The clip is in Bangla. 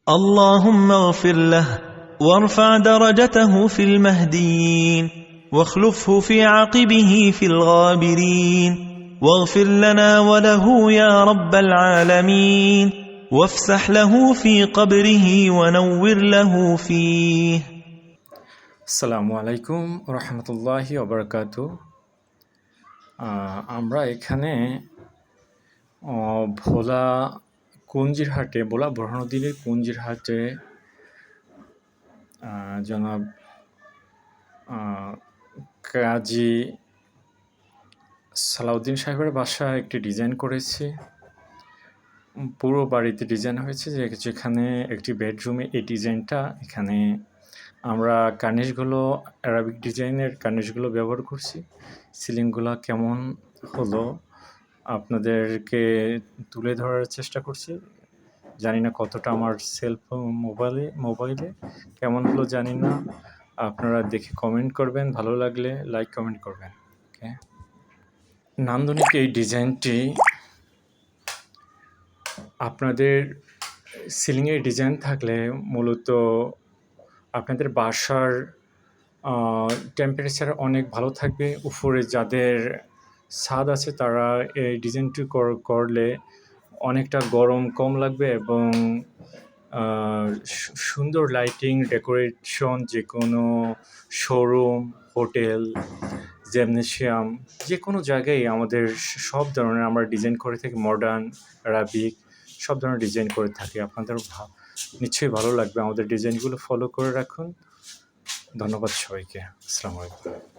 اللهم اغفر له وارفع درجته في المهديين واخلفه في عقبه في الغابرين واغفر لنا وله يا رب العالمين وافسح له في قبره ونور له فيه. আসসালামু আলাইকুম রহমতুল্লাহি ওবরাকাতু। আমরা এখানে ভোলা কুঞ্জিরহাটে ভোলা বুরহানুদ্দিনের কুঞ্জিরহাটে জনাব কাজী সালাউদ্দিন সাহেবের বাসায় একটি ডিজাইন করেছি। পুরো বাড়িতে ডিজাইন হয়েছে, যেখানে একটি বেডরুমে এই ডিজাইনটা, এখানে আমরা কার্নিশগুলো অ্যারাবিক ডিজাইনের কার্নিশগুলো ব্যবহার করছি। সিলিংগুলো কেমন হলো আপনাদেরকে তুলে ধরার চেষ্টা করছি। জানি না কতটা আমার মোবাইলে কেমন হলো জানি না, আপনারা দেখে কমেন্ট করবেন, ভালো লাগলে লাইক কমেন্ট করবেন। ওকে, নান্দনিক এই ডিজাইনটি আপনাদের সিলিংয়ের ডিজাইন থাকলে মূলত আপনাদের বাসার টেম্পারেচার অনেক ভালো থাকবে। উপরে যাদের ছাদ আছে তারা এই ডিজাইনটি করলে অনেকটা গরম কম লাগবে এবং সুন্দর লাইটিং ডেকোরেশন যে কোনো শোরুম, হোটেল, জিমনেশিয়াম, যে কোনো জায়গায় আমাদের সব ধরনের আমরা ডিজাইন করে থাকি। মডার্ন, অ্যারাবিক সব ধরনের ডিজাইন করে থাকি। আপনাদের নিশ্চয়ই ভালো লাগবে। আমাদের ডিজাইনগুলো ফলো করে রাখুন। ধন্যবাদ সবাইকে। আসসালামু আলাইকুম।